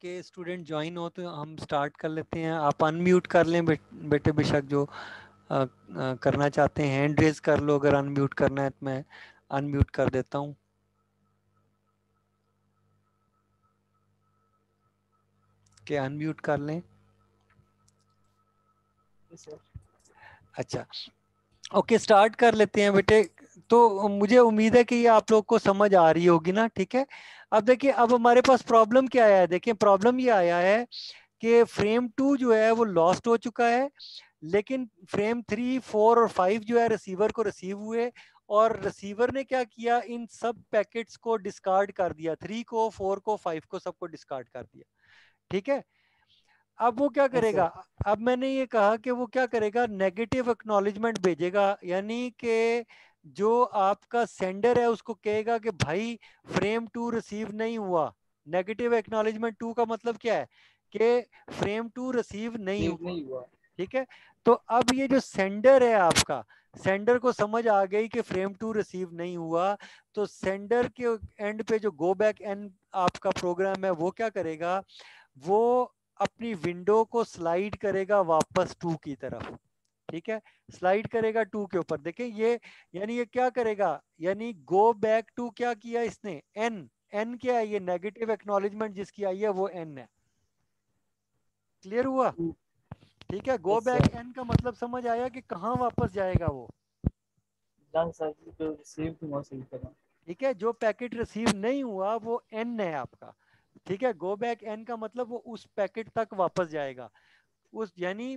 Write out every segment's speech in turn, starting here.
के student join हो तो हम स्टार्ट कर लेते हैं। आप अनम्यूट कर लें बेटे बेशक जो करना चाहते हैं हैंड रेज कर लो। अगर अनम्यूट करना है तो मैं अनम्यूट कर देता हूँ कि अनम्यूट कर लें। अच्छा, ओके स्टार्ट कर लेते हैं बेटे। तो मुझे उम्मीद है कि ये आप लोग को समझ आ रही होगी ना। ठीक है, अब देखिए अब हमारे पास प्रॉब्लम क्या आया है। देखिए प्रॉब्लम ये आया है कि फ्रेम 2 जो है वो लॉस्ट हो चुका है, लेकिन फ्रेम 3, 4 और 5 जो है रिसीवर को रिसीव हुए, और रिसीवर ने क्या किया, इन सब पैकेट्स को डिस्कार्ड कर दिया। 3 को, 4 को, 5 को, सबको डिस्कार्ड कर दिया। ठीक है, अब वो क्या यस करेगा। सर। अब मैंने ये कहा कि वो क्या करेगा, नेगेटिव एक्नॉलेजमेंट भेजेगा, यानी कि जो आपका सेंडर है उसको कहेगा कि भाई फ्रेम 2 रिसीव नहीं हुआ। नेगेटिव एक्नॉलेजमेंट 2 का मतलब क्या है कि फ्रेम 2 रिसीव नहीं सेव हुआ। नहीं हुआ। ठीक है, तो अब ये जो सेंडर है आपका, सेंडर को समझ आ गई कि फ्रेम 2 रिसीव नहीं हुआ, तो सेंडर के एंड पे जो गो बैक एंड आपका प्रोग्राम है वो क्या करेगा, वो अपनी विंडो को स्लाइड करेगा वापस 2 की तरफ। ठीक है, स्लाइड करेगा 2 के ऊपर। देखें ये, यानी ये क्या करेगा, यानी गो बैक टू, क्या किया इसने, एन। एन क्या है, ये नेगेटिव एक्नॉलेजमेंट जिसकी आई है वो एन है। क्लियर हुआ। ठीक है, go yes back sir. N का मतलब समझ आया कि कहाँ वापस जाएगा वो। जहाँ सर जो रिसीव थी वहाँ सही करा। ठीक है, जो पैकेट रिसीव नहीं हुआ वो एन है आपका। ठीक है, गो बैक एन का मतलब वो उस पैकेट तक वापस जाएगा, उस यानी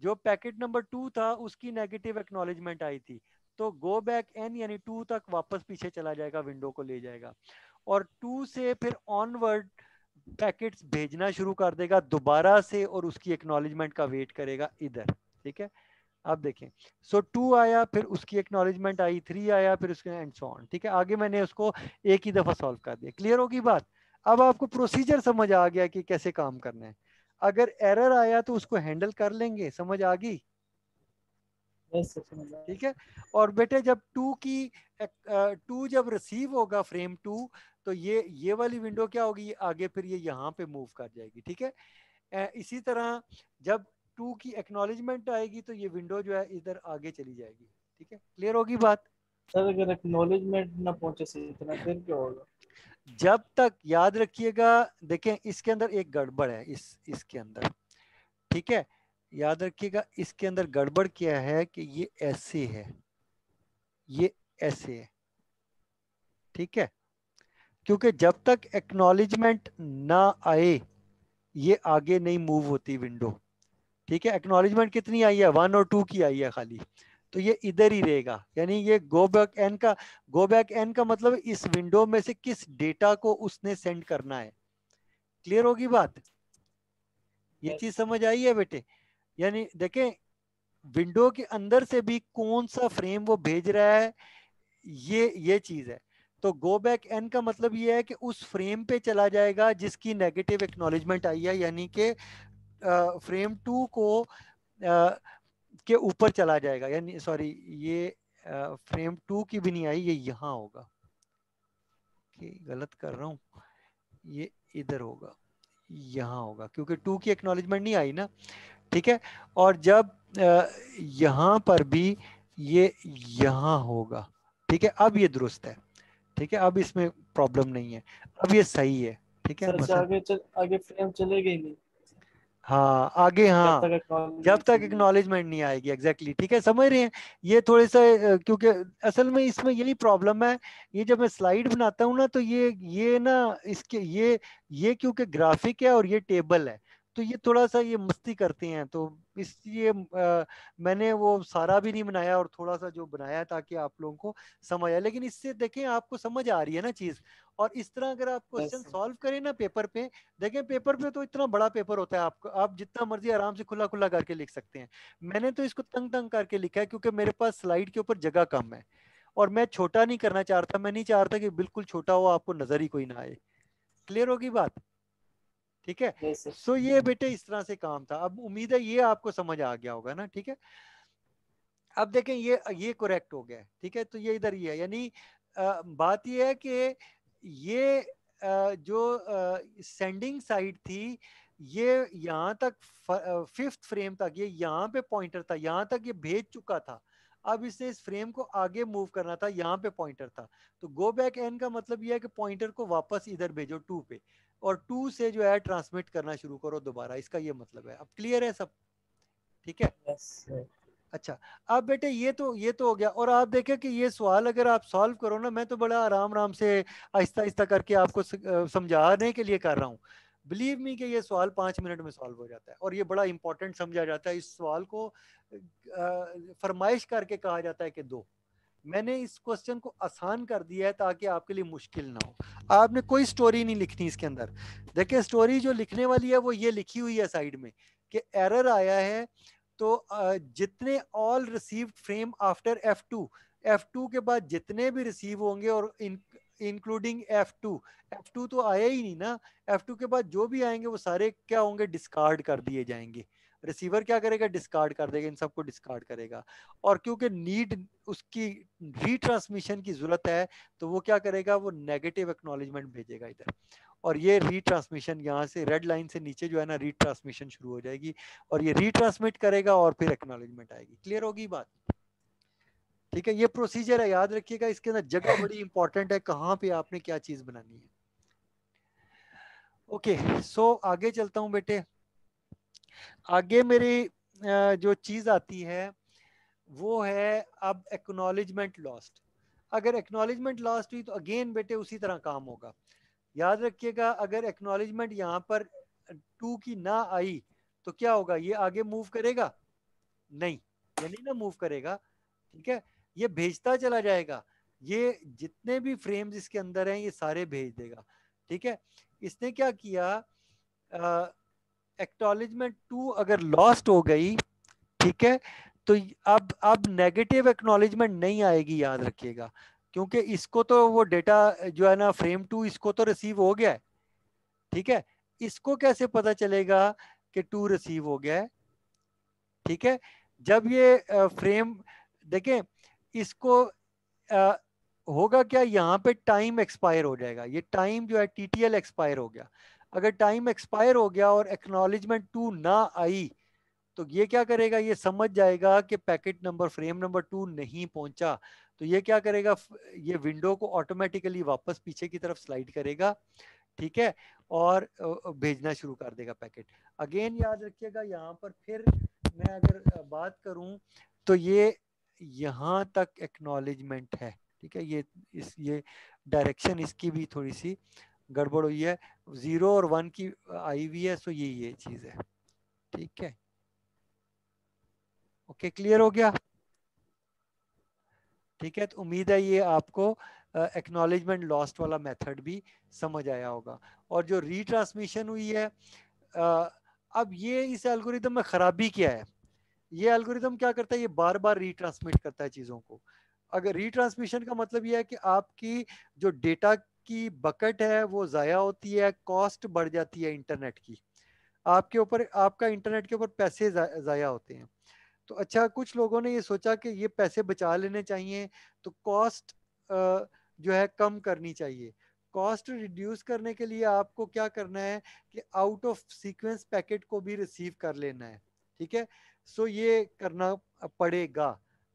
जो पैकेट नंबर 2 था उसकी नेगेटिव एक्नॉलेजमेंट आई थी, तो गो बैक एन यानी 2 तक वापस पीछे चला जाएगा, विंडो को ले जाएगा, और 2 से फिर ऑनवर्ड पैकेट्स भेजना शुरू कर देगा दोबारा से, और उसकी एक्नॉलेजमेंट का वेट करेगा इधर। ठीक है, अब देखें, सो 2 आया, फिर उसकी एक्नॉलेजमेंट आई, 3 आया, फिर उसके एंड सो ऑन। ठीक है, आगे मैंने उसको एक ही दफा सॉल्व कर दिया। क्लियर होगी बात। अब आपको प्रोसीजर समझ आ गया कि कैसे काम करना है। अगर एरर आया तो उसको हैंडल कर लेंगे, समझ आ गई। यस सर समझ आया। ठीक है, और बेटे जब 2 जब रिसीव होगा फ्रेम 2, तो ये वाली विंडो क्या होगी, आगे फिर ये यहाँ पे मूव कर जाएगी। ठीक है, इसी तरह जब 2 की एक्नॉलेजमेंट आएगी तो ये विंडो जो है इधर आगे चली जाएगी। ठीक है, क्लियर होगी बात। सर अगर एक्नॉलेजमेंट ना पहुंचे सही इतना फिर क्या होगा? जब तक, याद रखिएगा, देखें इसके अंदर एक गड़बड़ है, इसके अंदर। ठीक है, याद रखिएगा इसके अंदर गड़बड़ क्या है कि ये ऐसे है, ये ऐसे है। ठीक है, क्योंकि जब तक एक्नॉलेजमेंट ना आए ये आगे नहीं मूव होती विंडो। ठीक है, एक्नॉलेजमेंट कितनी आई है, 1 और 2 की आई है खाली, तो ये इधर ही रहेगा। यानी ये गो बैक एन का मतलब इस विंडो में से किस डेटा को उसने सेंड करना है। क्लियर होगी बात। ये यस चीज समझ आई है बेटे। यानी देखें, विंडो के अंदर से भी कौन सा फ्रेम वो भेज रहा है, ये चीज है। तो गो बैक एन का मतलब ये है कि उस फ्रेम पे चला जाएगा जिसकी नेगेटिव एक्नॉलेजमेंट आई है, यानी कि फ्रेम 2 को के ऊपर चला जाएगा, यानी सॉरी, ये फ्रेम 2 की भी नहीं आई, ये यहाँ होगा। कि गलत कर रहा हूँ, ये इधर होगा, यहाँ होगा, क्योंकि 2 की एक्नॉलेजमेंट नहीं आई ना। ठीक है, और जब यहाँ पर भी ये यहाँ होगा। ठीक है, अब ये दुरुस्त है। ठीक है, अब इसमें प्रॉब्लम नहीं है, अब ये सही है। ठीक है, सर मसला, आगे फ्रेम चलेगा ही नहीं हाँ आगे, जब हाँ तक जब एक्नॉलेजमेंट तक सही नहीं होगी। एक्नॉलेजमेंट नहीं आएगी। एग्जैक्टली ठीक है, समझ रहे हैं। ये थोड़े सा क्योंकि असल में इसमें यही प्रॉब्लम है। ये जब मैं स्लाइड बनाता हूँ ना, तो ये ना, इसके ये क्योंकि ग्राफिक है और ये टेबल है, तो ये थोड़ा सा ये मस्ती करते हैं, तो इसलिए मैंने वो सारा भी नहीं बनाया और थोड़ा सा जो बनाया ताकि आप लोगों को समझ आए। लेकिन इससे देखें आपको समझ आ रही है ना चीज। और इस तरह अगर आप यस क्वेश्चन सर। सॉल्व करें ना पेपर पे, देखें पेपर पे तो इतना बड़ा पेपर होता है, आपको आप जितना मर्जी आराम से खुला खुला करके लिख सकते हैं। मैंने तो इसको तंग तंग करके लिखा है क्योंकि मेरे पास स्लाइड के ऊपर जगह कम है, और मैं छोटा नहीं करना चाहता। मैं नहीं चाहता कि बिल्कुल छोटा हो, आपको नजर ही कोई ना आए। क्लियर होगी बात। ठीक है, यस सर। सो ये बेटे इस तरह से काम था। अब उम्मीद है ये आपको समझ आ गया होगा ना। ठीक है, अब देखें ये करेक्ट हो गया है। ठीक है, तो ये इधर ही है, यानी बात ये है कि ये जो सेंडिंग साइड थी, ये यहाँ तक 5th फ्रेम तक ये यहाँ पे पॉइंटर था, यहाँ तक ये भेज चुका था। अब इसे इस फ्रेम को आगे मूव करना था, यहाँ पे पॉइंटर था। तो गो बैक एन का मतलब ये है कि पॉइंटर को वापस इधर भेजो 2 पे, और 2 से जो है ट्रांसमिट करना शुरू करो दोबारा। इसका ये मतलब है। अब क्लियर है सब? ठीक है। Yes sir. अच्छा, अब बेटे ये तो हो गया। और आप देखें कि ये सवाल अगर आप सॉल्व करो ना, मैं तो बड़ा आराम आराम से आहिस्ता आहिस्ता करके आपको समझाने के लिए कर रहा हूँ। बिलीव मी कि ये सवाल 5 मिनट में सॉल्व हो जाता है, और ये बड़ा इंपॉर्टेंट समझा जाता है। इस सवाल को फरमाइश करके कहा जाता है कि दो। मैंने इस क्वेश्चन को आसान कर दिया है ताकि आपके लिए मुश्किल ना हो। आपने कोई स्टोरी नहीं लिखनी इसके अंदर। देखिए, स्टोरी जो लिखने वाली है वो ये लिखी हुई है साइड में कि एरर आया है। तो जितने all received frame after F2 के बाद जितने भी रिसीव होंगे, और इंक्लूडिंग F2 तो आया ही नहीं ना। F2 के बाद जो भी आएंगे वो सारे क्या होंगे, डिस्कार्ड कर दिए जाएंगे। रिसीवर क्या करेगा, डिस्कार्ड कर देगा, इन सबको डिस्कार्ड करेगा। और क्योंकि नीड उसकी रीट्रांसमिशन की जरूरत है, तो वो क्या करेगा, वो नेगेटिव एक्नॉलेजमेंट भेजेगा इधर। और ये रीट्रांसमिशन यहाँ से रेड लाइन से नीचे जो है ना, रीट्रांसमिशन शुरू हो जाएगी, और ये रीट्रांसमिट करेगा और फिर एक्नॉलेजमेंट आएगी। क्लियर होगी बात? ठीक है, ये प्रोसीजर है, याद रखिएगा। इसके अंदर जगह बड़ी इंपॉर्टेंट है, कहाँ पे आपने क्या चीज बनानी है। ओके, सो आगे चलता हूं बेटे। आगे मेरी जो चीज आती है वो है अब एक्नॉलेजमेंट लॉस्ट। अगर एक्नॉलेजमेंट लॉस्ट हुई तो अगेन बेटे उसी तरह काम होगा। याद रखिएगा, अगर एक्नॉलेजमेंट यहाँ पर 2 की ना आई तो क्या होगा, ये आगे मूव करेगा नहीं, ये नहीं ना मूव करेगा। ठीक है, ये भेजता चला जाएगा। ये जितने भी फ्रेम्स इसके अंदर हैं ये सारे भेज देगा। ठीक है, इसने क्या किया, एक्नॉलेजमेंट 2 अगर लॉस्ट हो गई, ठीक है, तो अब नेगेटिव एक्नॉलेजमेंट नहीं आएगी, याद रखिएगा। क्योंकि इसको तो वो डेटा जो है ना फ्रेम 2 इसको तो रिसीव हो गया है। ठीक है, इसको कैसे पता चलेगा कि 2 रिसीव हो गया है? ठीक है, जब ये फ्रेम देखें, इसको अ, होगा क्या, यहाँ पे टाइम एक्सपायर हो जाएगा। ये टाइम जो है टीटीएल एक्सपायर हो गया। अगर टाइम एक्सपायर हो गया और एक्नॉलेजमेंट 2 ना आई, तो ये क्या करेगा, ये समझ जाएगा कि पैकेट नंबर फ्रेम नंबर 2 नहीं पहुंचा। तो ये क्या करेगा, ये विंडो को ऑटोमेटिकली वापस पीछे की तरफ स्लाइड करेगा। ठीक है, और भेजना शुरू कर देगा पैकेट। अगेन याद रखिएगा, यहाँ पर फिर मैं अगर बात करूं तो ये यहाँ तक एक्नॉलेजमेंट है। ठीक है, ये डायरेक्शन इसकी भी थोड़ी सी गड़बड़ हुई है, 0 और 1 की आई हुई है, सो ये चीज है। ठीक है, ओके, क्लियर हो गया? ठीक है, तो उम्मीद है ये आपको एक्नॉलेजमेंट लॉस्ट वाला मेथड भी समझ आया होगा। और जो रीट्रांसमिशन हुई है, अ, अब ये इस एल्गोरिदम में खराबी क्या है, ये एल्गोरिदम क्या करता है, ये बार बार रीट्रांसमिट करता है चीज़ों को। अगर रीट्रांसमिशन का मतलब ये है कि आपकी जो डेटा की बकेट है वो ज़ाया होती है, कॉस्ट बढ़ जाती है इंटरनेट की, आपके ऊपर, आपका इंटरनेट के ऊपर पैसे ज़ाया होते हैं। तो अच्छा, कुछ लोगों ने ये सोचा कि ये पैसे बचा लेने चाहिए, तो कॉस्ट जो है कम करनी चाहिए। कॉस्ट रिड्यूस करने के लिए आपको क्या करना है कि आउट ऑफ सीक्वेंस पैकेट को भी रिसीव कर लेना है। ठीक है, सो ये करना पड़ेगा।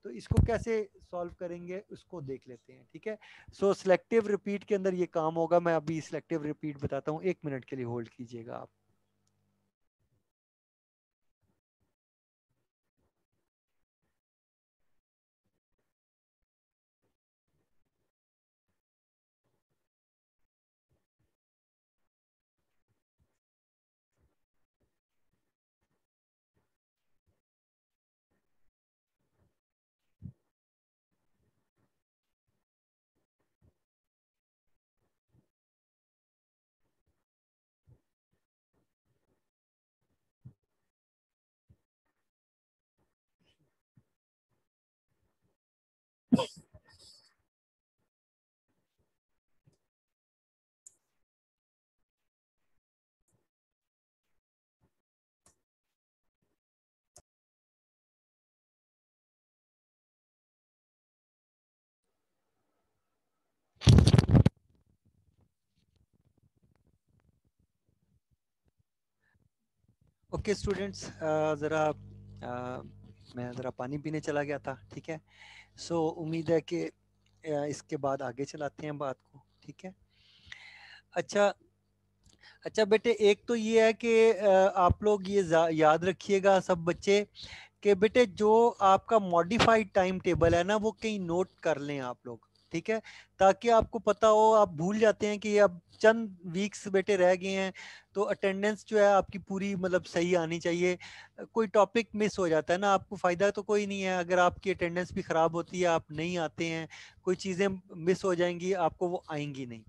तो इसको कैसे सॉल्व करेंगे उसको देख लेते हैं। ठीक है, सो सिलेक्टिव रिपीट के अंदर ये काम होगा। मैं अभी सिलेक्टिव रिपीट बताता हूँ, 1 मिनट के लिए होल्ड कीजिएगा आप। ओके स्टूडेंट्स, ज़रा मैं ज़रा पानी पीने चला गया था, ठीक है। सो उम्मीद है कि इसके बाद आगे चलाते हैं बात को, ठीक है। अच्छा अच्छा बेटे, एक तो ये है कि आप लोग ये याद रखिएगा सब बच्चे, कि बेटे जो आपका मॉडिफाइड टाइम टेबल है ना, वो कहीं नोट कर लें आप लोग, ठीक है। ताकि आपको पता हो, आप भूल जाते हैं कि अब चंद वीक्स बेटे रह गए हैं, तो अटेंडेंस जो है आपकी पूरी मतलब सही आनी चाहिए। कोई टॉपिक मिस हो जाता है ना, आपको फ़ायदा तो कोई नहीं है, अगर आपकी अटेंडेंस भी ख़राब होती है, आप नहीं आते हैं, कोई चीज़ें मिस हो जाएंगी, आपको वो आएंगी नहीं।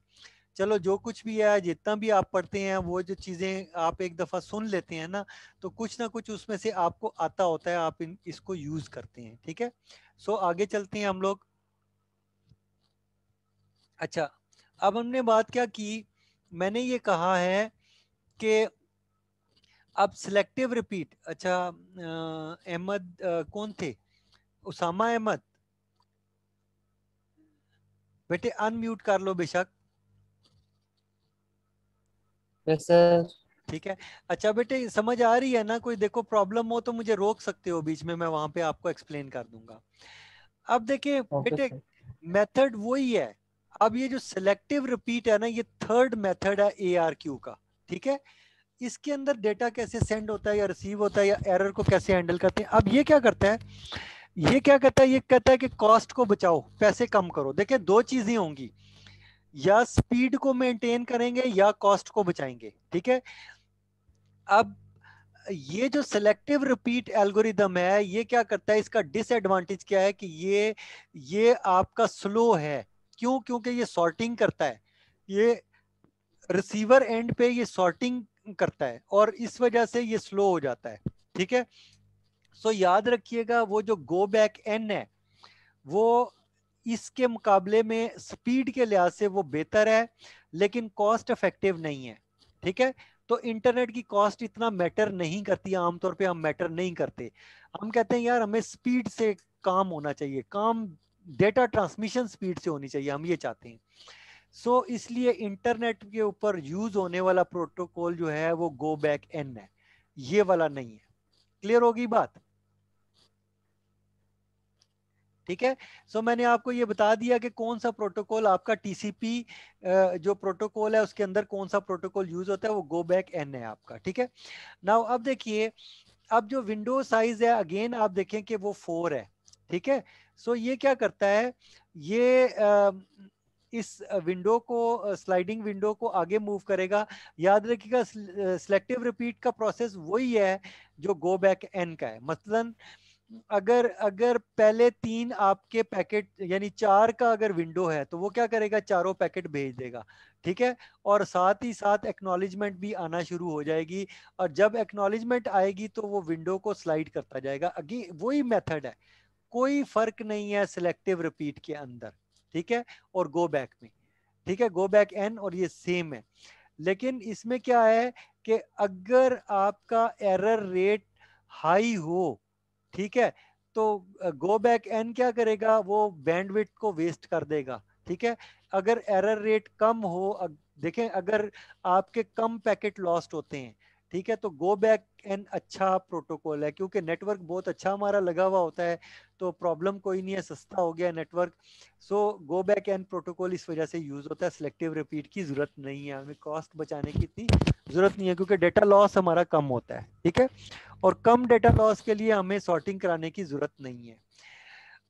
चलो जो कुछ भी है, जितना भी आप पढ़ते हैं, वो जो चीज़ें आप एक दफ़ा सुन लेते हैं ना, तो कुछ ना कुछ उसमें से आपको आता होता है, आप इसको यूज़ करते हैं, ठीक है। सो आगे चलते हैं हम लोग। अच्छा, अब हमने बात क्या की, मैंने ये कहा है कि अब सिलेक्टिव रिपीट। अच्छा, अहमद कौन थे, उसामा अहमद, बेटे अनम्यूट कर लो बेशक, यस सर। ठीक है। अच्छा बेटे, समझ आ रही है ना, कोई देखो प्रॉब्लम हो तो मुझे रोक सकते हो बीच में, मैं वहां पे आपको एक्सप्लेन कर दूंगा। अब देखिए ओके बेटे, सर। मेथड वही है। अब ये जो सिलेक्टिव रिपीट है ना, ये थर्ड मेथड है ARQ का, ठीक है। इसके अंदर डेटा कैसे सेंड होता है या रिसीव होता है, या एरर को कैसे हैंडल करते हैं। अब ये क्या करता है, ये क्या कहता है, ये कहता है कि कॉस्ट को बचाओ, पैसे कम करो। देखिए दो चीजें होंगी, या स्पीड को मेंटेन करेंगे या कॉस्ट को बचाएंगे, ठीक है। अब ये जो सिलेक्टिव रिपीट एल्गोरिदम है, ये क्या करता है, इसका डिसएडवांटेज क्या है कि ये आपका स्लो है। क्यों? क्योंकि ये सॉर्टिंग करता है, ये रिसीवर एंड पे ये सॉर्टिंग करता है, और इस वजह से ये स्लो हो जाता है, ठीक है। सो याद रखिएगा, वो जो गो बैक एन है, वो इसके मुकाबले में स्पीड के लिहाज से वो बेहतर है, लेकिन कॉस्ट इफेक्टिव नहीं है, ठीक है। तो इंटरनेट की कॉस्ट इतना मैटर नहीं करती, आमतौर पे हम मैटर नहीं करते। हम कहते हैं यार हमें स्पीड से काम होना चाहिए, काम डेटा ट्रांसमिशन स्पीड से होनी चाहिए, हम ये चाहते हैं। सो इसलिए इंटरनेट के ऊपर यूज होने वाला प्रोटोकॉल जो है वो गो बैक एन है, ये वाला नहीं है। क्लियर होगी बात, ठीक है। सो मैंने आपको ये बता दिया कि कौन सा प्रोटोकॉल आपका TCP जो प्रोटोकॉल है उसके अंदर कौन सा प्रोटोकॉल यूज होता है, वो गो बैक एन है आपका, ठीक है। नाउ अब देखिए, अब जो विंडो साइज है, अगेन आप देखें कि वो 4 है, ठीक है। सो ये क्या करता है, ये इस विंडो को, स्लाइडिंग विंडो को आगे मूव करेगा। याद रखिएगा, सिलेक्टिव रिपीट का प्रोसेस वही है जो गो बैक एन का है। मसलन अगर अगर पहले 3 आपके पैकेट, यानी 4 का अगर विंडो है, तो वो क्या करेगा, चारों पैकेट भेज देगा, ठीक है। और साथ ही साथ एक्नॉलेजमेंट भी आना शुरू हो जाएगी, और जब एक्नॉलेजमेंट आएगी तो वो विंडो को स्लाइड करता जाएगा। अगेन वही मेथड है, कोई फर्क नहीं है सिलेक्टिव रिपीट के अंदर, ठीक है, और गो बैक में, ठीक है। गो बैक एन और ये सेम है, लेकिन इसमें क्या है कि अगर आपका एरर रेट हाई हो, ठीक है, तो गो बैक एन क्या करेगा, वो बैंडविड्थ को वेस्ट कर देगा, ठीक है। अगर एरर रेट कम हो, देखें अगर आपके कम पैकेट लॉस्ट होते हैं, ठीक है, तो गो बैक एन अच्छा प्रोटोकॉल है, क्योंकि नेटवर्क बहुत अच्छा हमारा लगा हुआ होता है, तो प्रॉब्लम कोई नहीं है, सस्ता हो गया नेटवर्क। सो गो बैक एन प्रोटोकॉल इस वजह से यूज होता है, सिलेक्टिव रिपीट की जरूरत नहीं है, हमें कॉस्ट बचाने की इतनी जरूरत नहीं है, क्योंकि डेटा लॉस हमारा कम होता है, ठीक है। और कम डेटा लॉस के लिए हमें सॉर्टिंग कराने की जरूरत नहीं है।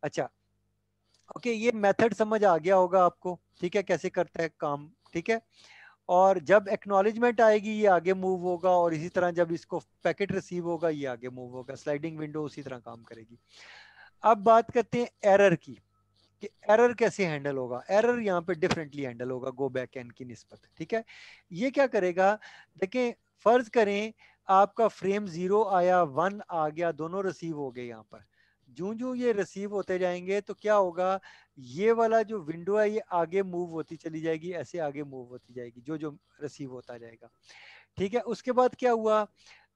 अच्छा, ओके, ये मेथड समझ आ गया होगा आपको, ठीक है, कैसे करता है काम, ठीक है। और जब एक्नॉलेजमेंट आएगी ये आगे मूव होगा, और इसी तरह जब इसको पैकेट रिसीव होगा ये आगे मूव होगा, स्लाइडिंग विंडो उसी तरह काम करेगी। अब बात करते हैं एरर की, कि एरर कैसे हैंडल होगा। एरर यहाँ पे डिफरेंटली हैंडल होगा गो बैक एन की निस्बत, ठीक है। ये क्या करेगा, देखें, फर्ज करें आपका फ्रेम 0 आया, 1 आ गया, दोनों रिसीव हो गए। यहाँ पर जूं जूं ये रिसीव होते जाएंगे तो क्या होगा, ये वाला जो विंडो है ये आगे मूव होती चली जाएगी, ऐसे आगे मूव होती जाएगी, जो जो रिसीव होता जाएगा, ठीक है। उसके बाद क्या हुआ,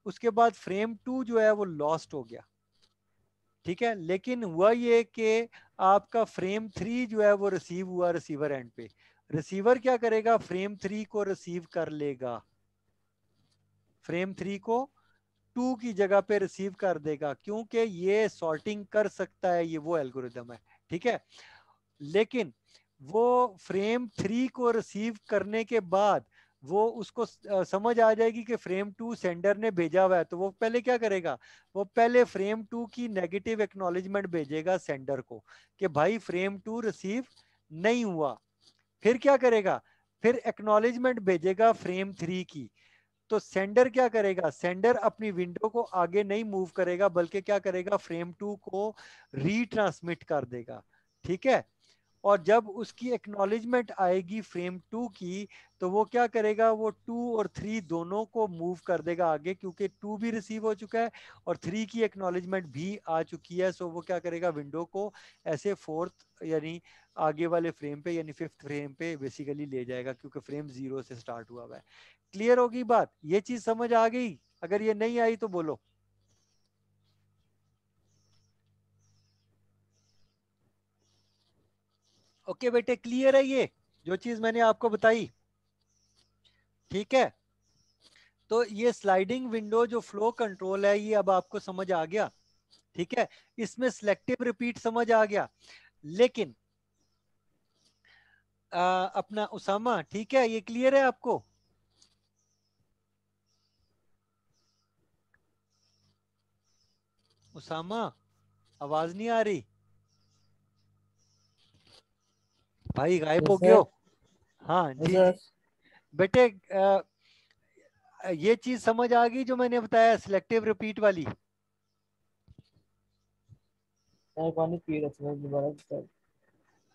उसके बाद फ्रेम 2 जो है वो लॉस्ट हो गया, ठीक है। लेकिन हुआ ये कि आपका फ्रेम 3 जो है वो रिसीव हुआ रिसीवर एंड पे। रिसीवर क्या करेगा, फ्रेम 3 को रिसीव कर लेगा, फ्रेम 3 को टू की जगह पे रिसीव कर देगा, क्योंकि ये सॉर्टिंग कर सकता है, ये वो एल्गोरिदम है, ठीक है। लेकिन वो फ्रेम 3 को रिसीव करने के बाद वो उसको समझ आ जाएगी कि फ्रेम 2 सेंडर ने भेजा हुआ है, तो वो पहले क्या करेगा, वो पहले फ्रेम 2 की नेगेटिव एक्नॉलेजमेंट भेजेगा सेंडर को कि भाई फ्रेम 2 रिसीव नहीं हुआ। फिर क्या करेगा, फिर एक्नॉलेजमेंट भेजेगा फ्रेम 3 की। तो सेंडर क्या करेगा, सेंडर अपनी विंडो को आगे नहीं मूव करेगा, बल्कि क्या करेगा, फ्रेम 2 को रीट्रांसमिट कर देगा, ठीक है। और जब उसकी एक्नॉलेजमेंट आएगी फ्रेम 2 की, तो वो क्या करेगा, वो 2 और 3 दोनों को मूव कर देगा आगे, क्योंकि 2 भी रिसीव हो चुका है और 3 की एक्नॉलेजमेंट भी आ चुकी है। सो वो क्या करेगा, विंडो को ऐसे फोर्थ यानी आगे वाले फ्रेम पे यानी फिफ्थ फ्रेम पे बेसिकली ले जाएगा, क्योंकि फ्रेम 0 से स्टार्ट हुआ हुआ है। क्लियर होगी बात, ये चीज समझ आ गई? अगर ये नहीं आई तो बोलो। ओके बेटे, क्लियर है ये जो चीज मैंने आपको बताई? ठीक है, तो ये स्लाइडिंग विंडो जो फ्लो कंट्रोल है, ये अब आपको समझ आ गया, ठीक है। इसमें सिलेक्टिव रिपीट समझ आ गया। लेकिन अपना उसामा, ठीक है, ये क्लियर है आपको? उसामा, आवाज नहीं आ रही भाई, गायब हो यस गए सर। हो? हाँ यस जी सर। जी। बेटे ये चीज समझ आ गई जो मैंने बताया सिलेक्टिव रिपीट वाली? मैं पानी पी रहा था दोबारा सर।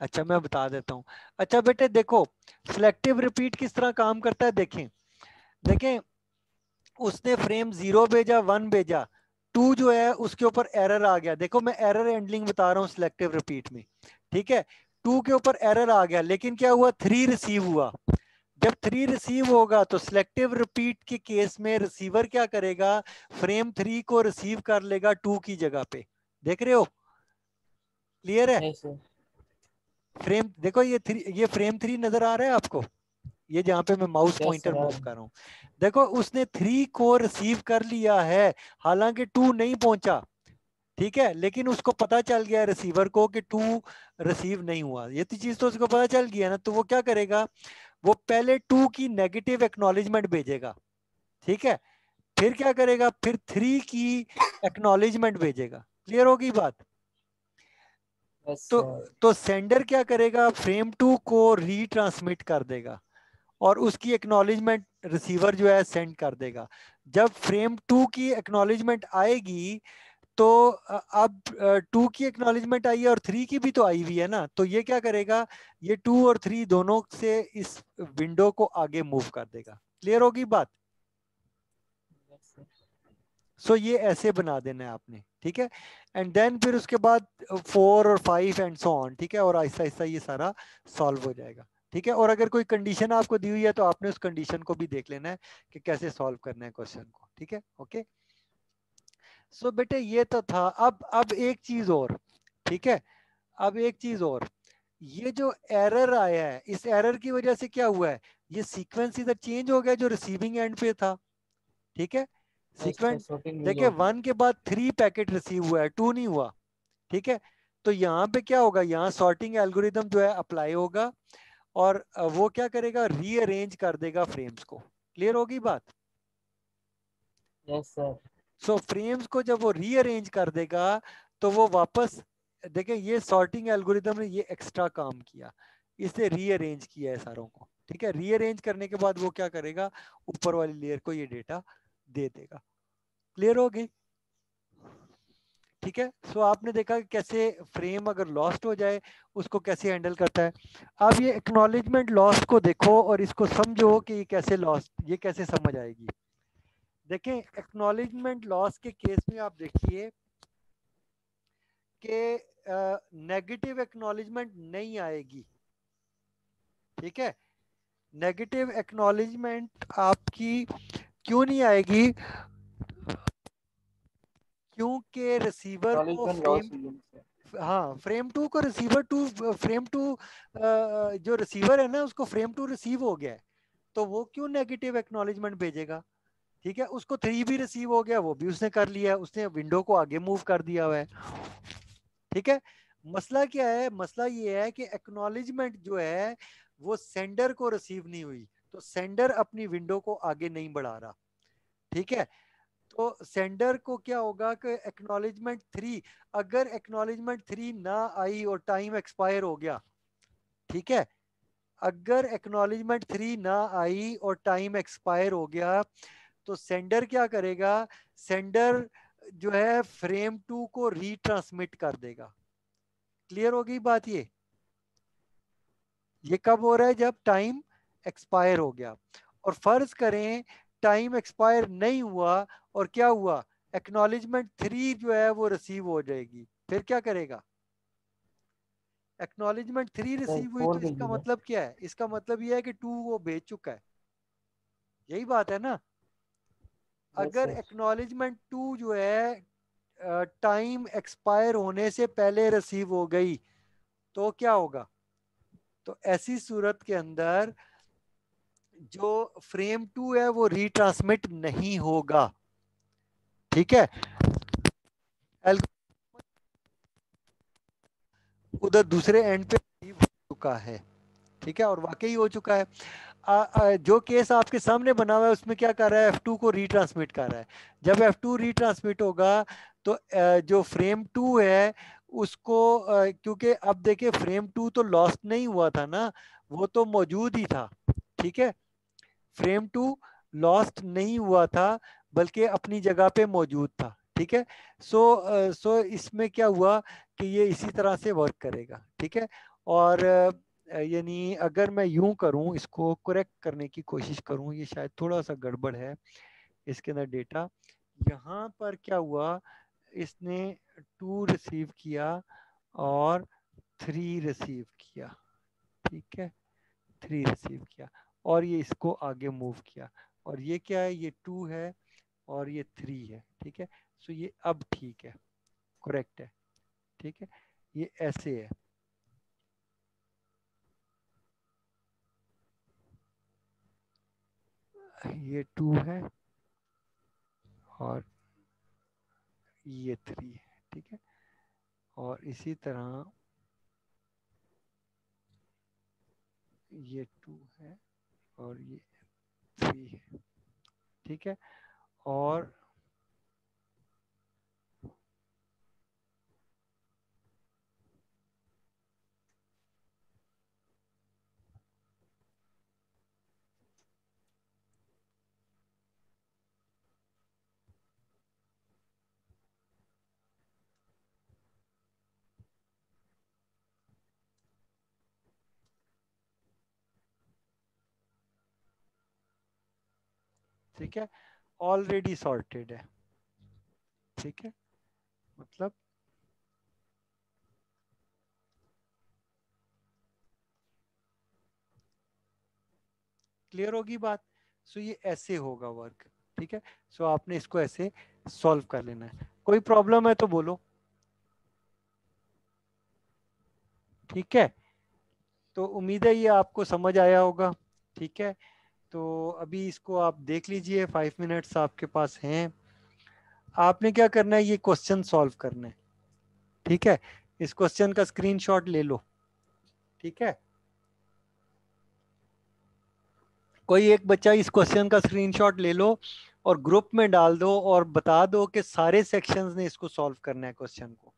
अच्छा, मैं बता देता हूँ। अच्छा बेटे देखो, सिलेक्टिव रिपीट किस तरह काम करता है, देखें देखें। उसने फ्रेम 0 भेजा, 1 भेजा, 2 जो है उसके ऊपर एरर आ गया। देखो मैं एरर हैंडलिंग बता रहा हूँ सिलेक्टिव रिपीट में, ठीक है। 2 के ऊपर एरर आ गया, लेकिन क्या हुआ, 3 रिसीव हुआ। जब 3 रिसीव होगा तो सिलेक्टिव रिपीट के केस में रिसीवर क्या करेगा, फ्रेम 3 को रिसीव कर लेगा 2 की जगह पे। देख रहे हो? क्लियर है? Yes sir. फ्रेम देखो, ये फ्रेम 3 नजर आ रहा है आपको, ये जहां पे मैं mouse yes pointer sir. Move कर रहा हूं। देखो उसने 3 को रिसीव कर लिया है, हालांकि 2 नहीं पहुंचा, ठीक है। लेकिन उसको पता चल गया रिसीवर को कि 2 रिसीव नहीं हुआ, ये तो चीज तो उसको पता चल गया ना। तो वो क्या करेगा, वो पहले 2 की नेगेटिव एक्नॉलेजमेंट भेजेगा, ठीक है। फिर क्या करेगा, फिर 3 की एक्नॉलेजमेंट भेजेगा। क्लियर होगी बात? यस तो सर। तो सेंडर क्या करेगा, फ्रेम 2 को रीट्रांसमिट कर देगा और उसकी एक्नॉलेजमेंट रिसीवर जो है सेंड कर देगा। जब फ्रेम 2 की एक्नॉलेजमेंट आएगी, तो अब 2 की एक्नॉलेजमेंट आई है और 3 की भी तो आई हुई है ना, तो ये क्या करेगा, ये 2 और 3 दोनों से इस विंडो को आगे मूव कर देगा। क्लियर होगी बात? Yes sir. सो ये ऐसे बना देना है आपने, ठीक है। एंड देन फिर उसके बाद 4 और 5 एंड सो ऑन, ठीक है। और आहिस्ता आहिस्ता ये सारा सॉल्व हो जाएगा, ठीक है। और अगर कोई कंडीशन आपको दी हुई है तो आपने उस कंडीशन को भी देख लेना है कि कैसे सॉल्व करना है क्वेश्चन को, ठीक है। ओके, सो बेटे ये तो था। अब एक चीज और, ठीक है। अब एक चीज और, ये जो एरर आया है, इस एरर की वजह से क्या हुआ है, ये सीक्वेंस इधर चेंज हो गया जो रिसीविंग एंड पे था, ठीक है। Yes sir. Sequence sorting use देखिए, होगी। 1 के बाद 3 पैकेट रिसीव हुआ है, 2 नहीं हुआ, ठीक है। तो यहाँ पे क्या होगा, यहाँ सॉर्टिंग एल्गोरिदम जो है अप्लाई होगा और वो क्या करेगा, रीअरेंज कर देगा फ्रेम्स को। क्लियर होगी बात? Yes sir. सो फ्रेम्स को जब वो रीअरेंज कर देगा, तो वो वापस, देखें ये सॉर्टिंग एल्गोरिदम ने ये एक्स्ट्रा काम किया, इसे रीअरेंज किया है सारों को, ठीक है। रीअरेंज करने के बाद वो क्या करेगा, ऊपर वाली लेयर को ये डेटा दे देगा। क्लियर हो गई? ठीक है। सो आपने देखा कि कैसे फ्रेम अगर लॉस्ट हो जाए उसको कैसे हैंडल करता है। अब ये एक्नॉलेजमेंट लॉस को देखो और इसको समझो कि ये कैसे लॉस, ये कैसे समझ आएगी। देखें एक्नॉलेजमेंट लॉस के केस में आप देखिए कि नेगेटिव एक्नॉलेजमेंट नहीं आएगी, ठीक है। नेगेटिव एक्नॉलेजमेंट आपकी क्यों नहीं आएगी, क्योंकि रिसीवर को एक्नॉलेजमेंट फ्रेम, लॉस हुई है सर। हाँ फ्रेम 2 को रिसीवर टू, फ्रेम 2 जो रिसीवर है ना उसको फ्रेम 2 रिसीव हो गया है, तो वो क्यों नेगेटिव एक्नॉलेजमेंट भेजेगा, ठीक है, उसको 3 भी रिसीव हो गया, वो भी उसने कर लिया, उसने विंडो को आगे मूव कर दिया हुआ है। ठीक है, मसला क्या है, मसला ये है कि एक्नॉलेजमेंट जो है वो सेंडर को रिसीव नहीं हुई, तो सेंडर अपनी विंडो को आगे नहीं बढ़ा रहा। ठीक है, तो सेंडर को क्या होगा कि एक्नॉलेजमेंट 3, अगर एक्नॉलेजमेंट 3 ना आई और टाइम एक्सपायर हो गया, ठीक है, अगर एक्नॉलेजमेंट 3 ना आई और टाइम एक्सपायर हो गया, तो सेंडर क्या करेगा, सेंडर जो है फ्रेम 2 को रीट्रांसमिट कर देगा। क्लियर हो गई बात? ये कब हो रहा है, जब टाइम एक्सपायर हो गया। और फर्ज करें टाइम एक्सपायर नहीं हुआ और क्या हुआ, एक्नॉलेजमेंट 3 जो है वो रिसीव हो जाएगी, फिर क्या करेगा, एक्नॉलेजमेंट 3 सर रिसीव हुई, तो फोर इसका भेजिएगा। मतलब क्या है, इसका मतलब ये है कि 2 वो भेज चुका है, यही बात है ना। यस अगर सर। एक्नॉलेजमेंट 2 जो है टाइम एक्सपायर होने से पहले रिसीव हो गई, तो क्या होगा, तो ऐसी सूरत के अंदर जो फ्रेम 2 है वो रीट्रांसमिट नहीं होगा। ठीक है, उधर दूसरे एंड पे receive हो चुका है। ठीक है, और वाकई हो चुका है। जो केस आपके सामने बना हुआ है उसमें क्या कर रहा है, F2 को रीट्रांसमिट कर रहा है। जब F2 रीट्रांसमिट होगा तो जो फ्रेम 2 है उसको क्योंकि अब देखिए फ्रेम 2 तो लॉस्ट नहीं हुआ था ना, वो तो मौजूद ही था। ठीक है, फ्रेम 2 लॉस्ट नहीं हुआ था बल्कि अपनी जगह पे मौजूद था। ठीक है, सो इसमें क्या हुआ कि ये इसी तरह से वर्क करेगा। ठीक है, और यानी अगर मैं यूं करूं, इसको करेक्ट करने की कोशिश करूं, ये शायद थोड़ा सा गड़बड़ है इसके अंदर डेटा। यहाँ पर क्या हुआ, इसने 2 रिसीव किया और 3 रिसीव किया। ठीक है, 3 रिसीव किया और ये इसको आगे मूव किया, और ये क्या है, ये 2 है और ये 3 है। ठीक है, सो ये अब ठीक है, करेक्ट है। ठीक है, ये ऐसे है। ये 2 है और ये 3 है। ठीक है, और इसी तरह ये 2 है और ये 3 है। ठीक है, और ठीक है, ऑलरेडी सॉर्टेड है। ठीक है, मतलब क्लियर होगी बात। सो ये ऐसे होगा वर्क। ठीक है, सो आपने इसको ऐसे सॉल्व कर लेना है। कोई प्रॉब्लम है तो बोलो। ठीक है, तो उम्मीद है ये आपको समझ आया होगा। ठीक है, तो अभी इसको आप देख लीजिए, 5 मिनट्स आपके पास हैं। आपने क्या करना है, ये क्वेश्चन सॉल्व करना है। ठीक है, इस क्वेश्चन का स्क्रीनशॉट ले लो। ठीक है, कोई एक बच्चा इस क्वेश्चन का स्क्रीनशॉट ले लो और ग्रुप में डाल दो और बता दो कि सारे सेक्शंस ने इसको सॉल्व करना है क्वेश्चन को।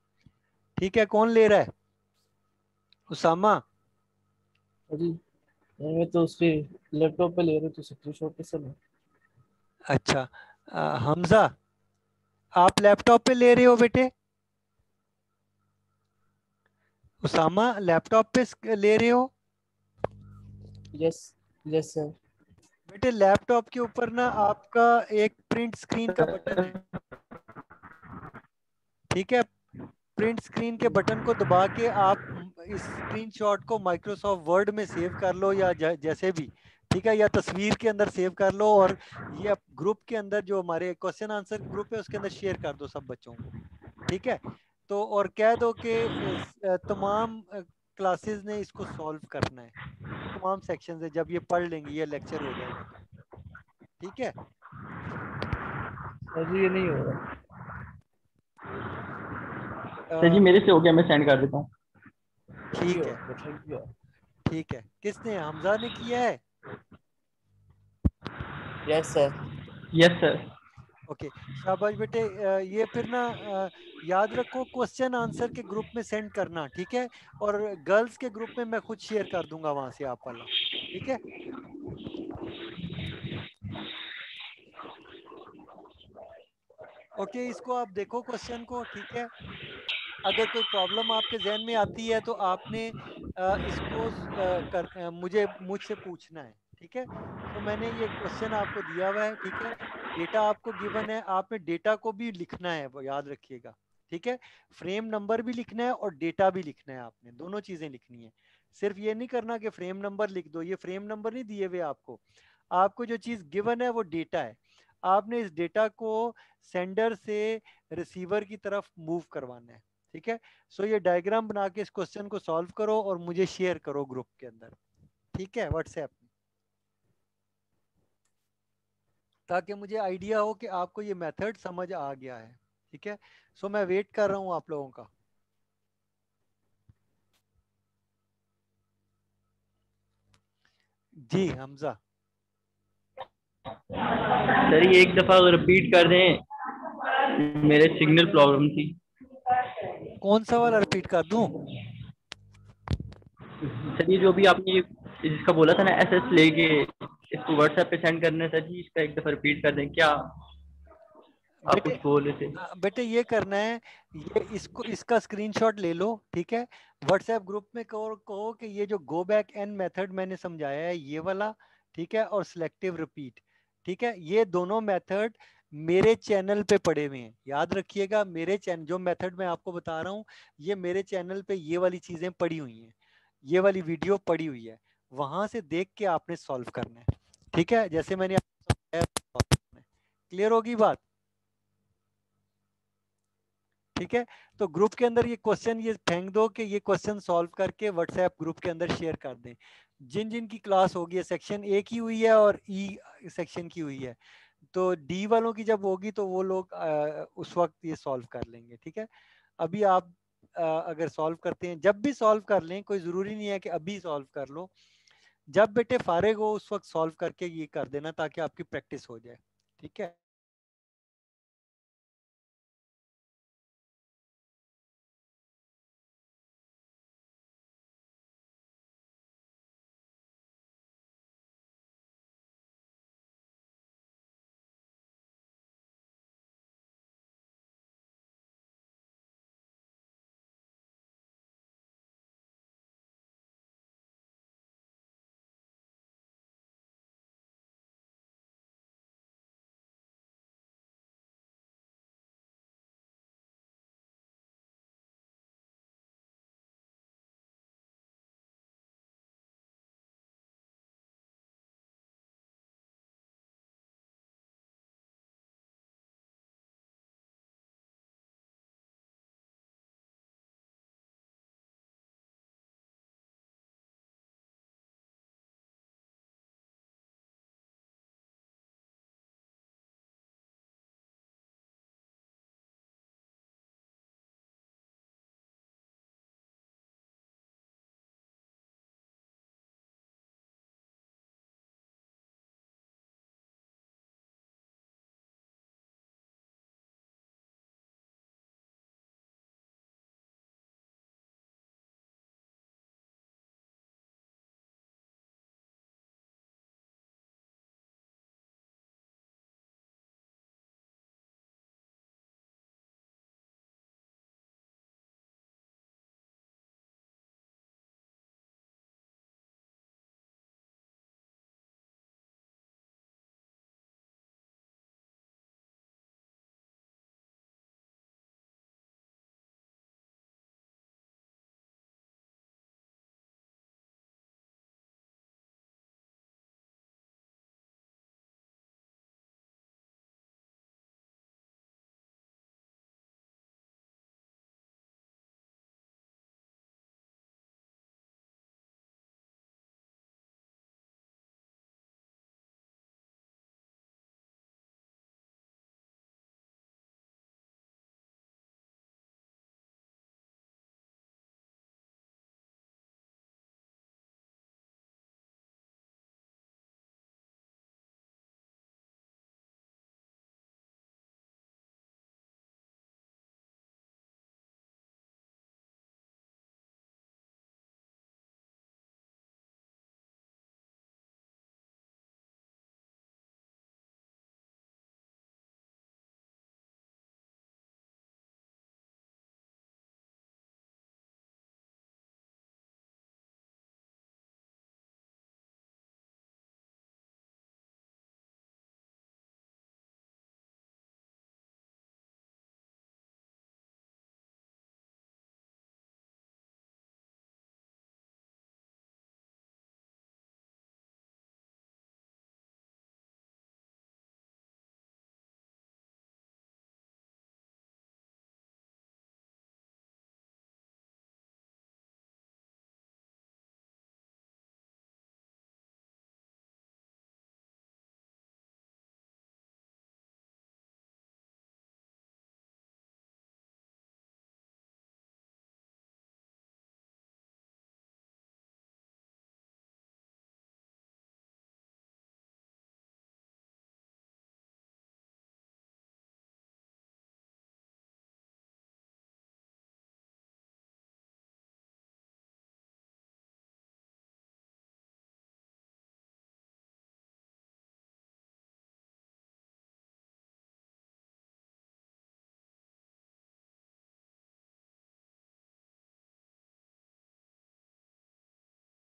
ठीक है, कौन ले रहा है, उसामा? अरे मैं तो उसके लैपटॉप पे ले रहा हूँ तो स्क्रीनशॉट कैसे लूँ? अच्छा, हमजा, आप लैपटॉप पे ले रहे हो बेटे? उसामा लैपटॉप पे ले रहे हो? यस। Yes sir. बेटे लैपटॉप के ऊपर ना आपका एक प्रिंट स्क्रीन का बटन है। ठीक है, प्रिंट स्क्रीन के बटन को दबा के आप इस स्क्रीनशॉट को माइक्रोसॉफ्ट वर्ड में सेव कर लो या जैसे भी। ठीक है, या तस्वीर के अंदर सेव कर लो और ये ग्रुप के अंदर जो हमारे क्वेश्चन आंसर ग्रुप है उसके अंदर शेयर कर दो सब बच्चों को। ठीक है, तो और कह दो कि तमाम क्लासेस ने इसको सॉल्व करना है, तमाम सेक्शन है, जब ये पढ़ लेंगे, ये लेक्चर हो जाएगा तो। ठीक है, सर जी ये नहीं हो रहा। सर जी मेरे से हो गया, मैं सेंड कर देता हूँ। जी ठीक है, ओके थैंक यू। ठीक है। किसने, हमजा ने किया है? Yes sir. Yes sir. Okay, शाबाश बेटे। ये फिर ना याद रखो, क्वेश्चन आंसर के ग्रुप में सेंड करना, ठीक है? और गर्ल्स के ग्रुप में मैं खुद शेयर कर दूंगा वहां से आप वाला, ठीक है? ओके, इसको आप देखो क्वेश्चन को, ठीक है? अगर कोई प्रॉब्लम आपके जहन में आती है तो आपने इसको मुझसे पूछना है, ठीक है? तो मैंने ये क्वेश्चन आपको दिया हुआ है, ठीक है? डेटा आपको गिवन है, आपने डेटा को भी लिखना है, वो याद रखिएगा, ठीक है? फ्रेम नंबर भी लिखना है और डेटा भी लिखना है, आपने दोनों चीजें लिखनी है। सिर्फ ये नहीं करना कि फ्रेम नंबर लिख दो, ये फ्रेम नंबर नहीं दिए हुए आपको। आपको जो चीज गिवन है वो डेटा है, आपने इस डेटा को सेंडर से रिसीवर की तरफ मूव करवाना है, ठीक है? सो ये डायग्राम बना के इस क्वेश्चन को सॉल्व करो और मुझे शेयर करो ग्रुप के अंदर, ठीक है, व्हाट्सएप में, ताकि मुझे आइडिया हो कि आपको ये मेथड समझ आ गया है, ठीक है? सो मैं वेट कर रहा हूँ आप लोगों का। जी हमजा। सर ये एक दफा रिपीट कर दें, मेरे सिग्नल प्रॉब्लम थी। कौन सा वाला रिपीट कर दूं? सर ये जो भी आपने जिसका बोला था ना एसएस लेके इसको व्हाट्सएप पे सेंड करना है, सर जी इसका एक दफा रिपीट कर दें क्या? आप बेटे कुछ बोल रहे थे। बेटे ये करना है, ये इसको इसका स्क्रीनशॉट ले लो, ठीक है? व्हाट्सएप ग्रुप में कहो कहो कि ये जो गो बैक एन मेथड मैंने समझाया है ये वाला, ठीक है? और सिलेक्टिव रिपीट, ठीक है? ये दोनों मेथड मेरे चैनल पे पड़े हुए हैं, याद रखिएगा। मेरे चैनल जो मेथड मैं आपको बता रहा हूँ, ये मेरे चैनल पे ये वाली चीजें पड़ी हुई हैं, ये वाली वीडियो पड़ी हुई है, वहां से देख के आपने सॉल्व करना है, ठीक है? जैसे मैंने आपको समझाया, क्लियर होगी बात? ठीक है, तो ग्रुप के अंदर ये क्वेश्चन ये फेंक दो कि ये क्वेश्चन सॉल्व करके व्हाट्सएप ग्रुप के अंदर शेयर कर दें। जिन जिन की क्लास होगी है, सेक्शन ए की हुई है और ई सेक्शन की हुई है, तो डी वालों की जब होगी तो वो लोग उस वक्त ये सॉल्व कर लेंगे, ठीक है? अभी आप अगर सॉल्व करते हैं, जब भी सॉल्व कर लें, कोई ज़रूरी नहीं है कि अभी सॉल्व कर लो, जब बेटे फारिग हो उस वक्त सॉल्व करके ये कर देना ताकि आपकी प्रैक्टिस हो जाए, ठीक है?